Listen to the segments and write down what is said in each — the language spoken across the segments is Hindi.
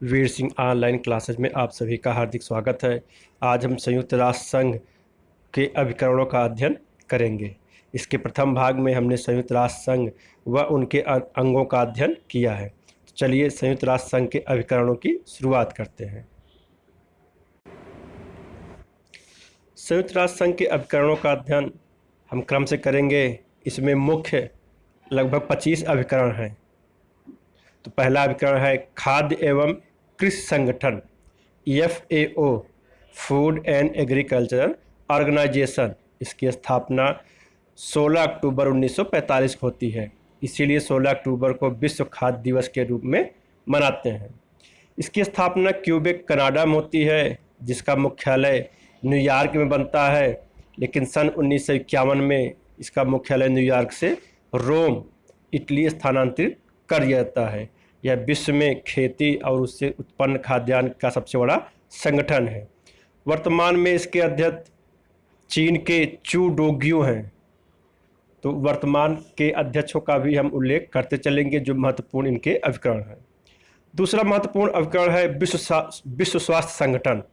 वीर सिंह ऑनलाइन क्लासेज में आप सभी का हार्दिक स्वागत है। आज हम संयुक्त राष्ट्र संघ के अभिकरणों का अध्ययन करेंगे। इसके प्रथम भाग में हमने संयुक्त राष्ट्र संघ व उनके अंगों का अध्ययन किया है। तो चलिए संयुक्त राष्ट्र संघ के अभिकरणों की शुरुआत करते हैं। संयुक्त राष्ट्र संघ के अभिकरणों का अध्ययन हम क्रम से करेंगे। इसमें मुख्य लगभग 25 अभिकरण हैं। तो पहला अभिकरण है खाद्य एवं कृषि संगठन FAO, food and agricultural organisation. इसकी स्थापना 16 अक्टूबर 1945 को होती है, इसीलिए 16 अक्टूबर को विश्व खाद्य दिवस के रूप में मनाते हैं। इसकी स्थापना क्यूबेक कनाडा में होती है, जिसका मुख्यालय न्यूयॉर्क में बनता है, लेकिन सन 1951 में इसका मुख्यालय न्यूयॉर्क से रोम, इटली स्थानांतरित कर दिया जाता है। यह विश्व में खेती और उससे उत्पन्न खाद्यान्न का सबसे बड़ा संगठन है। वर्तमान में इसके अध्यक्ष चीन के चू डोग्यू हैं। तो वर्तमान के अध्यक्षों का भी हम उल्लेख करते चलेंगे, जो महत्वपूर्ण इनके अभिकरण हैं। दूसरा महत्वपूर्ण अभिकरण है विश्व स्वास्थ्य संगठन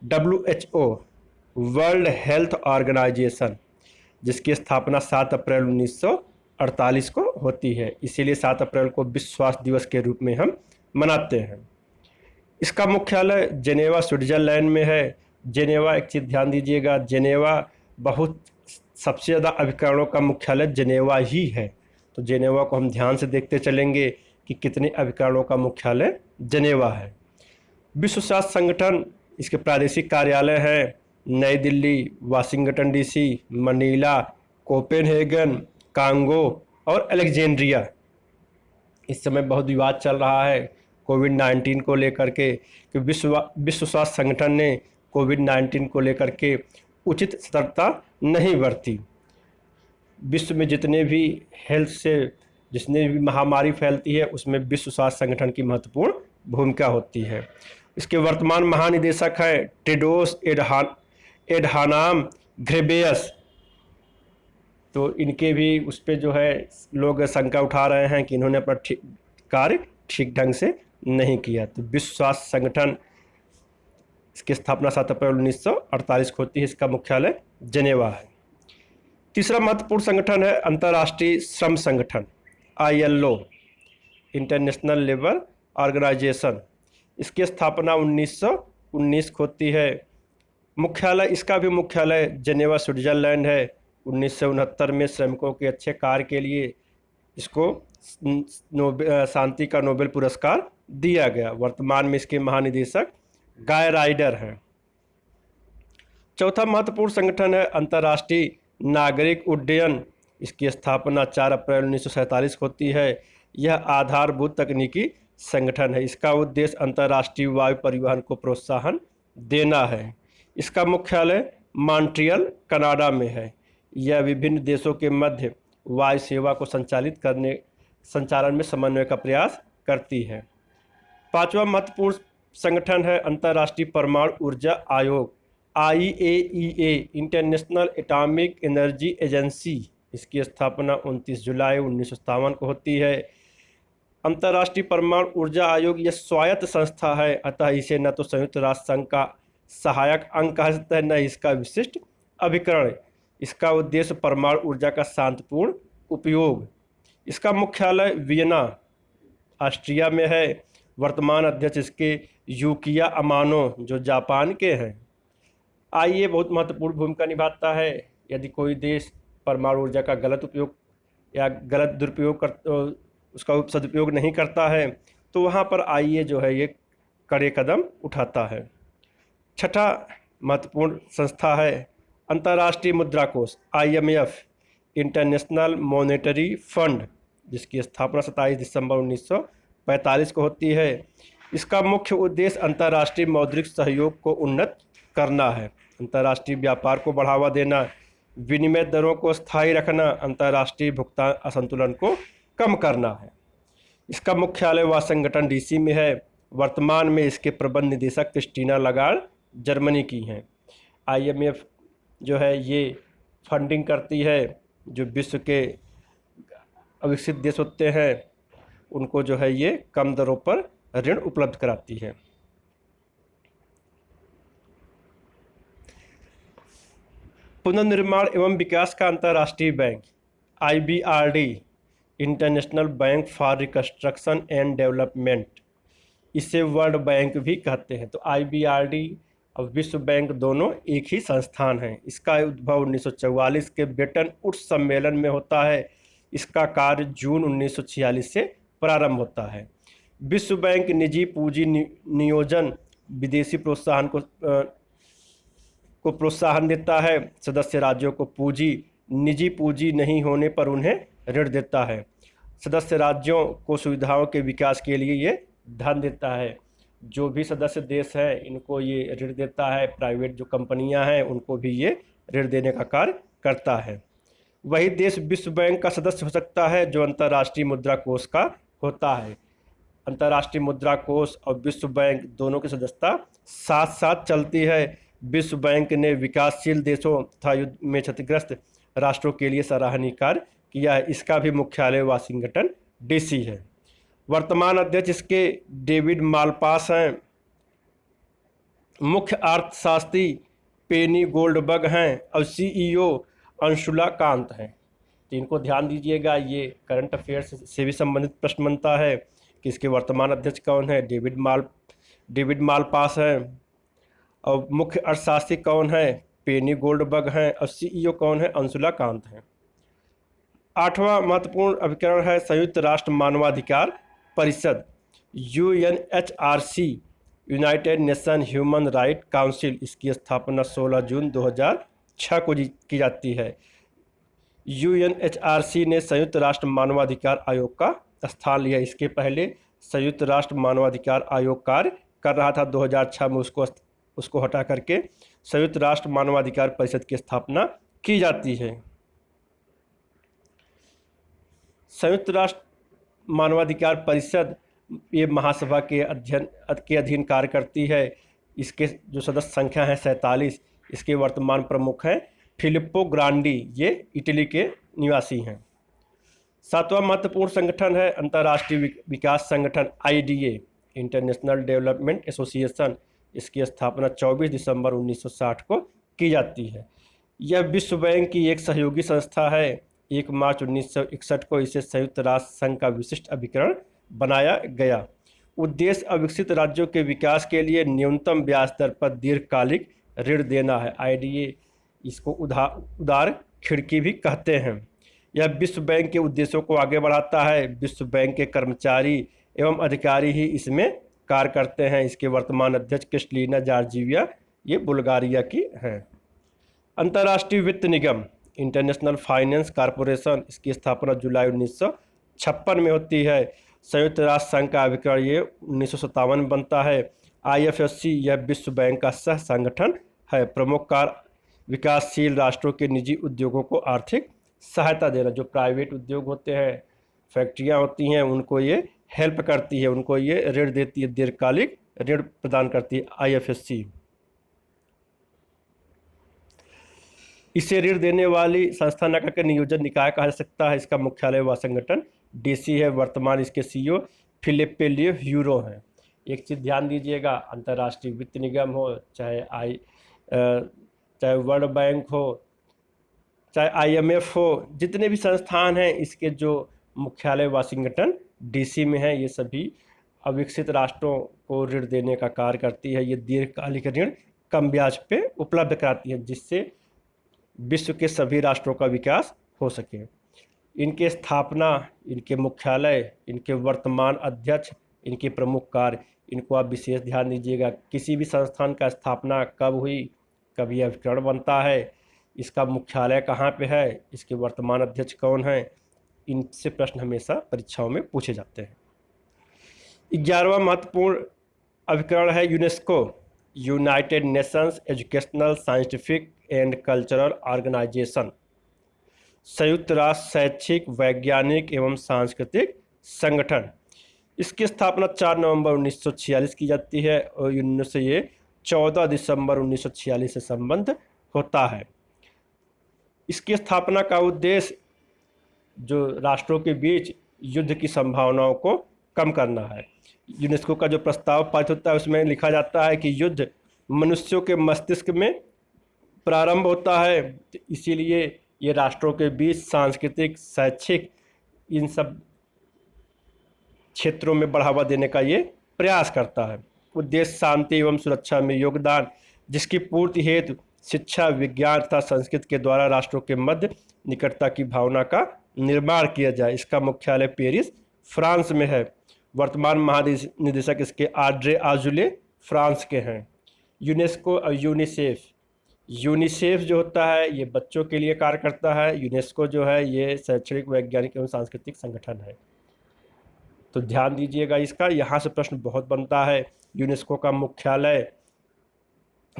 WHO, वर्ल्ड हेल्थ ऑर्गेनाइजेशन, जिसकी स्थापना 7 अप्रैल 1948 को होती है, इसीलिए 7 अप्रैल को विश्व स्वास्थ्य दिवस के रूप में हम मनाते हैं। इसका मुख्यालय जेनेवा स्विट्जरलैंड में है। जेनेवा, एक चीज़ ध्यान दीजिएगा, जेनेवा बहुत सबसे ज़्यादा अभिकरणों का मुख्यालय जेनेवा ही है। तो जेनेवा को हम ध्यान से देखते चलेंगे कि कितने अभिकरणों का मुख्यालय जेनेवा है। विश्व स्वास्थ्य संगठन, इसके प्रादेशिक कार्यालय हैं नई Delhi, Washington DC, Manila, Copenhagen, Congo और अलेक्जेंड्रिया। इस समय बहुत विवाद चल रहा है कोविड-19 को लेकर के कि विश्व स्वास्थ्य संगठन ने कोविड-19 को लेकर के उचित सतर्कता नहीं बरती। विश्व में जितने भी महामारी फैलती है, उसमें विश्व स्वास्थ्य संगठन की महत्वपूर्ण भूमिका होती है। इसके वर्तमान महानिदेशक हैं टेड्रोस एडहानम घेब्रेयेसस। तो इनके भी उस पर जो है लोग शंका उठा रहे हैं कि इन्होंने अपना कार्य ठीक ढंग से नहीं किया। तो विश्व स्वास्थ्य संगठन, इसकी स्थापना 7 अप्रैल 1948 को होती है। इसका मुख्यालय जेनेवा है। तीसरा महत्वपूर्ण संगठन है अंतर्राष्ट्रीय श्रम संगठन ILO, इंटरनेशनल लेबर ऑर्गेनाइजेशन। इसकी स्थापना 1919 को होती है। इसका भी मुख्यालय जेनेवा स्विट्जरलैंड है। 1969 में श्रमिकों के अच्छे कार्य के लिए इसको शांति का नोबेल पुरस्कार दिया गया। वर्तमान में इसके महानिदेशक गाय राइडर हैं। चौथा महत्वपूर्ण संगठन है अंतर्राष्ट्रीय नागरिक उड्डयन। इसकी स्थापना 4 अप्रैल 1947 को होती है। यह आधारभूत तकनीकी संगठन है। इसका उद्देश्य अंतर्राष्ट्रीय वायु परिवहन को प्रोत्साहन देना है। इसका मुख्यालय मॉन्ट्रियल, कनाडा में है। यह विभिन्न देशों के मध्य वायु सेवा को संचालन में समन्वय का प्रयास करती है। पांचवा महत्वपूर्ण संगठन है अंतर्राष्ट्रीय परमाणु ऊर्जा आयोग IAEA, international atomic energy agency. इसकी स्थापना 29 जुलाई 1957 को होती है। अंतर्राष्ट्रीय परमाणु ऊर्जा आयोग यह स्वायत्त संस्था है, अतः इसे न तो संयुक्त राष्ट्र संघ का सहायक अंग कहा जाता है, न इसका विशिष्ट अभिकरण। इसका उद्देश्य परमाणु ऊर्जा का शांतिपूर्ण उपयोग। इसका मुख्यालय वियना, ऑस्ट्रिया में है। वर्तमान अध्यक्ष इसके यूकिया अमानो, जो जापान के हैं। IA बहुत महत्वपूर्ण भूमिका निभाता है। यदि कोई देश परमाणु ऊर्जा का गलत उपयोग या गलत दुरुपयोग उसका सदुपयोग नहीं करता है, तो वहाँ पर IA जो है ये कड़े कदम उठाता है। छठा महत्वपूर्ण संस्था है अंतर्राष्ट्रीय मुद्रा कोष IMF, इंटरनेशनल मॉनेटरी फंड, जिसकी स्थापना 27 दिसंबर 1945 को होती है। इसका मुख्य उद्देश्य अंतर्राष्ट्रीय मौद्रिक सहयोग को उन्नत करना है, अंतर्राष्ट्रीय व्यापार को बढ़ावा देना, विनिमय दरों को स्थायी रखना, अंतर्राष्ट्रीय भुगतान असंतुलन को कम करना है। इसका मुख्यालय वाशिंगटन DC में है। वर्तमान में इसके प्रबंध निदेशक क्रिस्टीना लगार्ड जर्मनी की हैं। IMF जो है ये फंडिंग करती है, जो विश्व के अविकसित देश होते हैं उनको जो है ये कम दरों पर ऋण उपलब्ध कराती है। पुनर्निर्माण एवं विकास का अंतर्राष्ट्रीय bank IBRD, international bank for reconstruction and development, इसे वर्ल्ड बैंक भी कहते हैं। तो IBRD और विश्व बैंक दोनों एक ही संस्थान हैं। इसका उद्भव 1944 के ब्रेटन वुड्स सम्मेलन में होता है। इसका कार्य जून 1946 से प्रारंभ होता है। विश्व बैंक निजी पूंजी नियोजन, विदेशी प्रोत्साहन को प्रोत्साहन देता है। सदस्य राज्यों को पूंजी, निजी पूंजी नहीं होने पर उन्हें ऋण देता है। सदस्य राज्यों को सुविधाओं के विकास के लिए ये धन देता है। जो भी सदस्य देश है इनको ये ऋण देता है। प्राइवेट जो कंपनियां हैं उनको भी ये ऋण देने का कार्य करता है। वही देश विश्व बैंक का सदस्य हो सकता है जो अंतर्राष्ट्रीय मुद्रा कोष का होता है। अंतर्राष्ट्रीय मुद्रा कोष और विश्व बैंक दोनों की सदस्यता साथ साथ चलती है। विश्व बैंक ने विकासशील देशों तथा युद्ध में क्षतिग्रस्त राष्ट्रों के लिए सराहनीय कार्य किया है। इसका भी मुख्यालय वाशिंगटन DC है। वर्तमान अध्यक्ष इसके डेविड मालपास हैं। मुख्य अर्थशास्त्री पेनी गोल्डबर्ग हैं और CEO अंशुला कांत हैं। तो इनको ध्यान दीजिएगा, ये करंट अफेयर्स से भी संबंधित प्रश्न बनता है कि इसके वर्तमान अध्यक्ष कौन है। डेविड मालपास हैं। और मुख्य अर्थशास्त्री कौन है, पेनी गोल्डबर्ग हैं। और CEO कौन है, अंशुला कांत हैं। 8वां महत्वपूर्ण अभिकरण है संयुक्त राष्ट्र मानवाधिकार परिषद, UNHRC, United nation human right council. इसकी स्थापना 16 जून 2006 को की जाती है। UNHRC ने संयुक्त राष्ट्र मानवाधिकार आयोग का स्थान लिया। इसके पहले संयुक्त राष्ट्र मानवाधिकार आयोग कार्य कर रहा था। 2006 में उसको हटा करके संयुक्त राष्ट्र मानवाधिकार परिषद की स्थापना की जाती है। संयुक्त राष्ट्र मानवाधिकार परिषद ये महासभा के अधीन कार्य करती है। इसके जो सदस्य संख्या है 47। इसके वर्तमान प्रमुख हैं फिलिप्पो ग्रांडी, ये इटली के निवासी हैं। 7वां महत्वपूर्ण संगठन है अंतर्राष्ट्रीय विकास संगठन IDA, इंटरनेशनल डेवलपमेंट एसोसिएशन। इसकी स्थापना 24 दिसंबर 1960 को की जाती है। यह विश्व बैंक की एक सहयोगी संस्था है। 1 मार्च 1961 को इसे संयुक्त राष्ट्र संघ का विशिष्ट अभिकरण बनाया गया। उद्देश्य अविकसित राज्यों के विकास के लिए न्यूनतम ब्याज दर पर दीर्घकालिक ऋण देना है। IDA इसको उदार खिड़की भी कहते हैं। यह विश्व बैंक के उद्देश्यों को आगे बढ़ाता है। विश्व बैंक के कर्मचारी एवं अधिकारी ही इसमें कार्य करते हैं। इसके वर्तमान अध्यक्ष क्रिस्टलिना जॉर्जिवा, ये बुल्गारिया की हैं। अंतर्राष्ट्रीय वित्त निगम, इंटरनेशनल फाइनेंस कॉरपोरेशन, इसकी स्थापना जुलाई 1956 में होती है। संयुक्त राष्ट्र संघ का अभिकरण ये 1957 में बनता है। IFSC यह विश्व बैंक का सह संगठन है। प्रमुख कार्य विकासशील राष्ट्रों के निजी उद्योगों को आर्थिक सहायता देना। जो प्राइवेट उद्योग होते हैं, फैक्ट्रियां होती हैं, उनको ये हेल्प करती है, उनको ये ऋण देती है, दीर्घकालिक ऋण प्रदान करती है IFSC। इसे ऋण देने वाली संस्था न कहकर नियोजन निकाय कहा जा सकता है। इसका मुख्यालय वाशिंगटन DC है। वर्तमान इसके CEO फिलिप्पे ह्यूरो हैं। एक चीज़ ध्यान दीजिएगा, अंतर्राष्ट्रीय वित्त निगम हो, चाहे वर्ल्ड बैंक हो, चाहे IMF हो, जितने भी संस्थान हैं इसके जो मुख्यालय वाशिंगटन DC में है। ये सभी अविकसित राष्ट्रों को ऋण देने का कार्य करती है। ये दीर्घकालिक ऋण कम ब्याज पे उपलब्ध कराती है, जिससे विश्व के सभी राष्ट्रों का विकास हो सके। इनके स्थापना, इनके मुख्यालय, इनके वर्तमान अध्यक्ष, इनके प्रमुख कार्य, इनको आप विशेष ध्यान दीजिएगा। किसी भी संस्थान का स्थापना कब हुई, कब यह अभिकरण बनता है, इसका मुख्यालय कहाँ पे है, इसके वर्तमान अध्यक्ष कौन हैं, इनसे प्रश्न हमेशा परीक्षाओं में पूछे जाते हैं। 11वां महत्वपूर्ण अभिकरण है UNESCO, United Nations educational scientific and cultural organisation, संयुक्त राष्ट्र शैक्षिक, वैज्ञानिक एवं सांस्कृतिक संगठन। इसकी स्थापना 4 नवंबर 1946 की जाती है और इनसे ये 14 दिसंबर 1946 से संबंध होता है। इसकी स्थापना का उद्देश्य जो राष्ट्रों के बीच युद्ध की संभावनाओं को कम करना है। यूनेस्को का जो प्रस्ताव पारित होता है उसमें लिखा जाता है कि युद्ध मनुष्यों के मस्तिष्क में प्रारंभ होता है, तो इसीलिए ये राष्ट्रों के बीच सांस्कृतिक, शैक्षिक, इन सब क्षेत्रों में बढ़ावा देने का ये प्रयास करता है। उद्देश्य शांति एवं सुरक्षा में योगदान, जिसकी पूर्ति हेतु शिक्षा, विज्ञान तथा संस्कृत के द्वारा राष्ट्रों के मध्य निकटता की भावना का निर्माण किया जाए। इसका मुख्यालय पेरिस, फ्रांस में है। वर्तमान महानिदेशक इसके आड्रे आजुले फ्रांस के हैं। यूनेस्को और यूनिसेफ, यूनिसेफ जो होता है ये बच्चों के लिए कार्य करता है। यूनेस्को जो है ये शैक्षणिक, वैज्ञानिक एवं सांस्कृतिक संगठन है। तो ध्यान दीजिएगा इसका, यहाँ से प्रश्न बहुत बनता है। यूनेस्को का मुख्यालय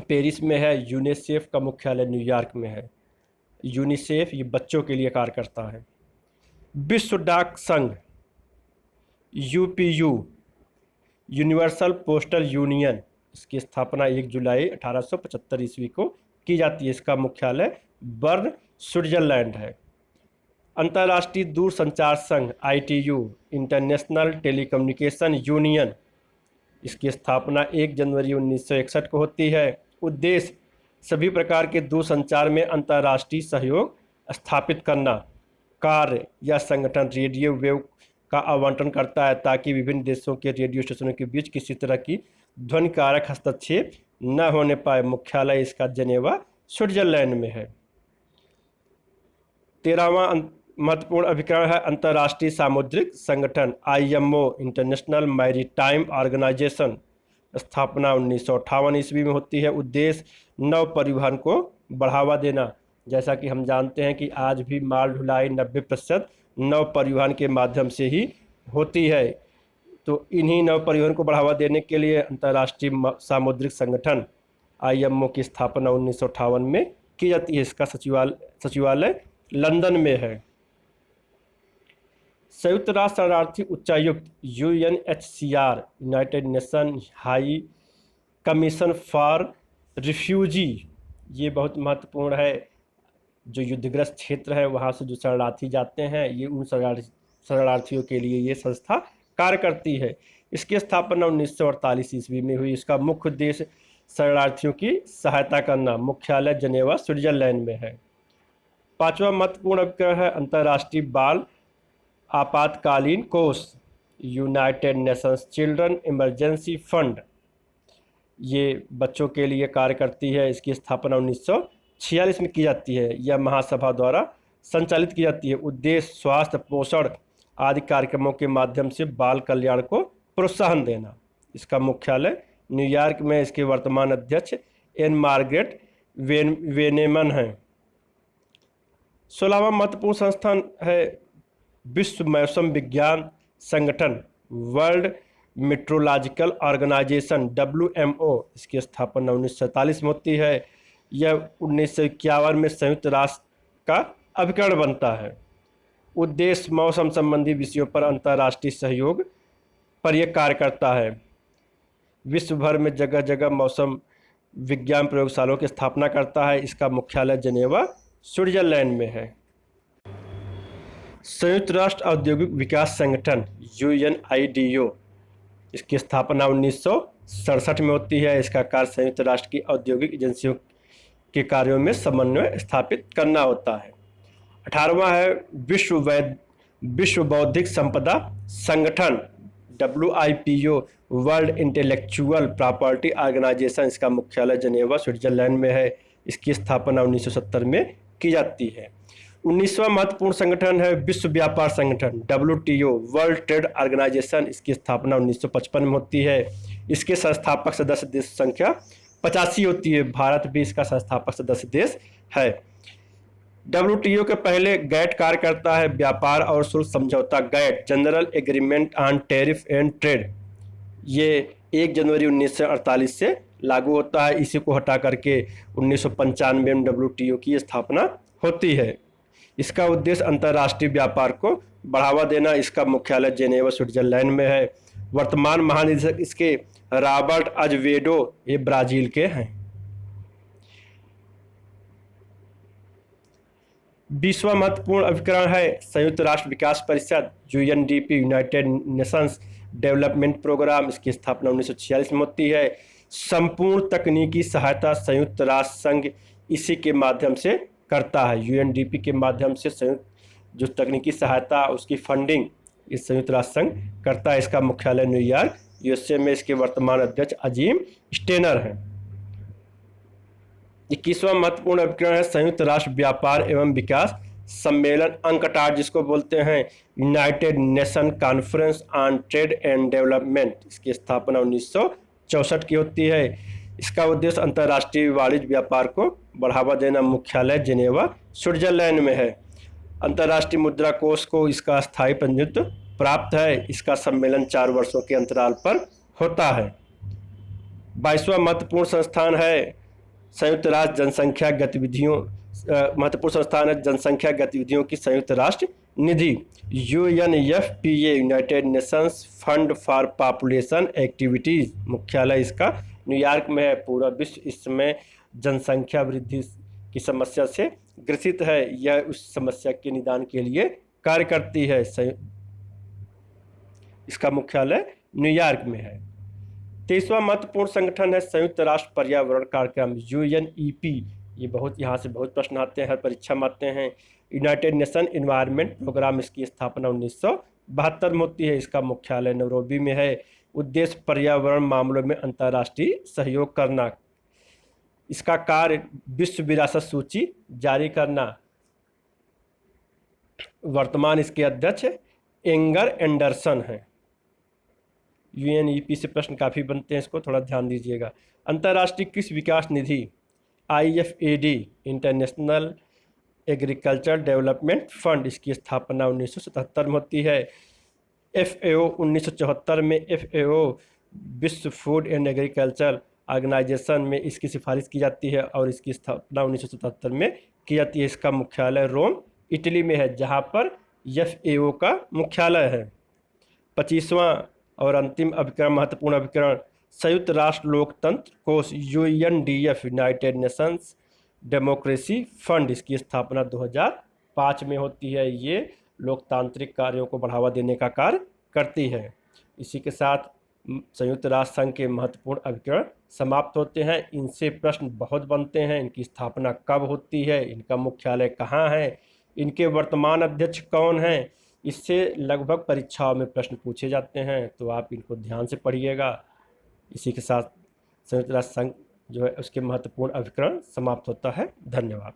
पेरिस में है, यूनिसेफ का मुख्यालय न्यूयॉर्क में है। यूनिसेफ ये बच्चों के लिए कार्य करता है। विश्व डाक संघ यूपीयू, यूनिवर्सल पोस्टल यूनियन, इसकी स्थापना 1 जुलाई 1875 ईस्वी को की जाती है। इसका मुख्यालय बर्न, स्विट्जरलैंड है। अंतर्राष्ट्रीय दूरसंचार संघ आईटीयू, इंटरनेशनल टेलीकम्युनिकेशन यूनियन, इसकी स्थापना 1 जनवरी 1961 को होती है। उद्देश्य सभी प्रकार के दूरसंचार में अंतर्राष्ट्रीय सहयोग स्थापित करना। कार्य या संगठन रेडियो वेव का आवंटन करता है ताकि विभिन्न देशों के रेडियो स्टेशनों के बीच किसी तरह की ध्वनिकारक हस्तक्षेप न होने पाए। मुख्यालय इसका जेनेवा, स्विट्जरलैंड में है। 13वां महत्वपूर्ण अभिकरण है अंतर्राष्ट्रीय सामुद्रिक संगठन आईएमओ, इंटरनेशनल मैरीटाइम ऑर्गेनाइजेशन, स्थापना 1958 ईस्वी में होती है। उद्देश्य नौ परिवहन को बढ़ावा देना। जैसा कि हम जानते हैं कि आज भी माल ढुलाई 90% नौ परिवहन के माध्यम से ही होती है। तो इन्हीं नौ परिवहन को बढ़ावा देने के लिए अंतर्राष्ट्रीय सामुद्रिक संगठन आईएमओ की स्थापना 1958 में की जाती है। इसका सचिवालय लंदन में है। संयुक्त राष्ट्र शरणार्थी उच्चायुक्त UNHCR, United nation high commission for refugee, ये बहुत महत्वपूर्ण है। जो युद्धग्रस्त क्षेत्र है वहाँ से जो शरणार्थी जाते हैं, ये उन शरणार्थियों के लिए ये संस्था कार्य करती है। इसकी स्थापना 1948 ईस्वी में हुई। इसका मुख्य उद्देश्य शरणार्थियों की सहायता करना। मुख्यालय जनेवा, स्विट्जरलैंड में है। 5वां महत्वपूर्ण अभिकरण है अंतर्राष्ट्रीय बाल आपातकालीन कोष, United Nations children emergency fund, ये बच्चों के लिए कार्य करती है। इसकी स्थापना 1946 में की जाती है। यह महासभा द्वारा संचालित की जाती है। उद्देश्य स्वास्थ्य, पोषण आदि कार्यक्रमों के माध्यम से बाल कल्याण को प्रोत्साहन देना। इसका मुख्यालय न्यूयॉर्क में। इसके वर्तमान अध्यक्ष एन मार्गरेट वेनेमन हैं। 16वां महत्वपूर्ण संस्थान है विश्व मौसम विज्ञान संगठन, वर्ल्ड मेट्रोलॉजिकल ऑर्गेनाइजेशन, WMO, इसकी स्थापना 1947 में होती है। यह 1951 में संयुक्त राष्ट्र का अभिकरण बनता है। उद्देश्य मौसम संबंधी विषयों पर अंतर्राष्ट्रीय सहयोग पर यह कार्य करता है। विश्व भर में जगह जगह मौसम विज्ञान प्रयोगशालाओं की स्थापना करता है। इसका मुख्यालय जेनेवा, स्विट्जरलैंड में है। संयुक्त राष्ट्र औद्योगिक विकास संगठन UNIDO, इसकी स्थापना 1967 में होती है। इसका कार्य संयुक्त राष्ट्र की औद्योगिक एजेंसियों के कार्यों में समन्वय स्थापित करना होता है। 18वां है विश्व बौद्धिक संपदा संगठन, WIPO, world intellectual property organization, इसका मुख्यालय जनेवा, स्विट्जरलैंड में है। इसकी स्थापना 1970 में की जाती है। 19वां महत्वपूर्ण संगठन है विश्व व्यापार संगठन, WTO, वर्ल्ड ट्रेड ऑर्गेनाइजेशन, इसकी स्थापना 1955 में होती है। इसके संस्थापक सदस्य देश संख्या 85 होती है। भारत भी इसका संस्थापक सदस्य देश है। WTO के पहले गैट कार्य करता है, व्यापार और शुल्क समझौता GATT, general agreement on tariff and trade, ये 1 जनवरी 1948 से लागू होता है। इसी को हटा करके 1995 में WTO की स्थापना होती है। इसका उद्देश्य अंतर्राष्ट्रीय व्यापार को बढ़ावा देना। इसका मुख्यालय जेनेवा, स्विट्जरलैंड में है। वर्तमान महानिदेशक इसके रॉबर्ट अजवेडो, ये ब्राजील के हैं। 20वां महत्वपूर्ण अभिकरण है संयुक्त राष्ट्र विकास परिषद, UNDP, united nations development programme, इसकी स्थापना 1946 में होती है। संपूर्ण तकनीकी सहायता संयुक्त राष्ट्र संघ इसी के माध्यम से करता है। यूएनडीपी के माध्यम से संयुक्त जो तकनीकी सहायता उसकी फंडिंग इस संयुक्त राष्ट्र संघ करता है। इसका मुख्यालय न्यूयॉर्क यूएसए में। इसके वर्तमान अध्यक्ष अजीम स्टेनर हैं। 21वां महत्वपूर्ण अभिकरण है संयुक्त राष्ट्र व्यापार एवं विकास सम्मेलन, अंकटाड जिसको बोलते हैं, United nation conference on trade and development. इसकी स्थापना 1964 की होती है। इसका उद्देश्य अंतर्राष्ट्रीय वाणिज्य व्यापार को बढ़ावा देना। मुख्यालय जिनेवा स्विट्जरलैंड में है। अंतर्राष्ट्रीय मुद्रा कोष को इसका स्थायी प्रतिनिधित्व प्राप्त है। इसका सम्मेलन 4 वर्षों के अंतराल पर होता है। 22वां महत्वपूर्ण संस्थान है संयुक्त राष्ट्र जनसंख्या गतिविधियों महत्वपूर्ण संस्थान है जनसंख्या गतिविधियों की संयुक्त राष्ट्र निधि, UNFPA, united nations fund for population activities. मुख्यालय इसका न्यूयॉर्क में है। पूरा विश्व इस समय जनसंख्या वृद्धि की समस्या से ग्रसित है। यह उस समस्या के निदान के लिए कार्य करती है। इसका मुख्यालय न्यूयॉर्क में है। 23वां महत्वपूर्ण संगठन है संयुक्त राष्ट्र पर्यावरण कार्यक्रम, यूएनईपी। ये यहाँ से बहुत प्रश्न आते हैं, हर परीक्षा में आते हैं। यूनाइटेड नेशन इन्वायरमेंट प्रोग्राम, इसकी स्थापना 1972 में होती है। इसका मुख्यालय नैरोबी में है। उद्देश्य पर्यावरण मामलों में अंतर्राष्ट्रीय सहयोग करना। इसका कार्य विश्व विरासत सूची जारी करना। वर्तमान इसके अध्यक्ष एंगर एंडरसन हैं। यूएनईपी से प्रश्न काफ़ी बनते हैं, इसको थोड़ा ध्यान दीजिएगा। अंतर्राष्ट्रीय कृषि विकास निधि, IFAD, international agriculture development fund, इसकी स्थापना 1977 में होती है। एफएओ 1974 में, एफएओ विश्व फूड एंड एग्रीकल्चर ऑर्गेनाइजेशन में इसकी सिफारिश की जाती है और इसकी स्थापना 1977 में की जाती है। इसका मुख्यालय रोम इटली में है, जहाँ पर एफएओ का मुख्यालय है। 25वां और अंतिम अभिकरण महत्वपूर्ण अभिकरण संयुक्त राष्ट्र लोकतंत्र कोष, यूएनडीएफ, यूनाइटेड नेशंस डेमोक्रेसी फंड, इसकी स्थापना 2005 में होती है। ये लोकतांत्रिक कार्यों को बढ़ावा देने का कार्य करती है। इसी के साथ संयुक्त राष्ट्र संघ के महत्वपूर्ण अभिकरण समाप्त होते हैं। इनसे प्रश्न बहुत बनते हैं। इनकी स्थापना कब होती है, इनका मुख्यालय कहाँ है, इनके वर्तमान अध्यक्ष कौन हैं, इससे लगभग परीक्षाओं में प्रश्न पूछे जाते हैं, तो आप इनको ध्यान से पढ़िएगा। इसी के साथ संयुक्त राष्ट्र संघ जो है उसके महत्वपूर्ण अभिकरण समाप्त होता है। धन्यवाद।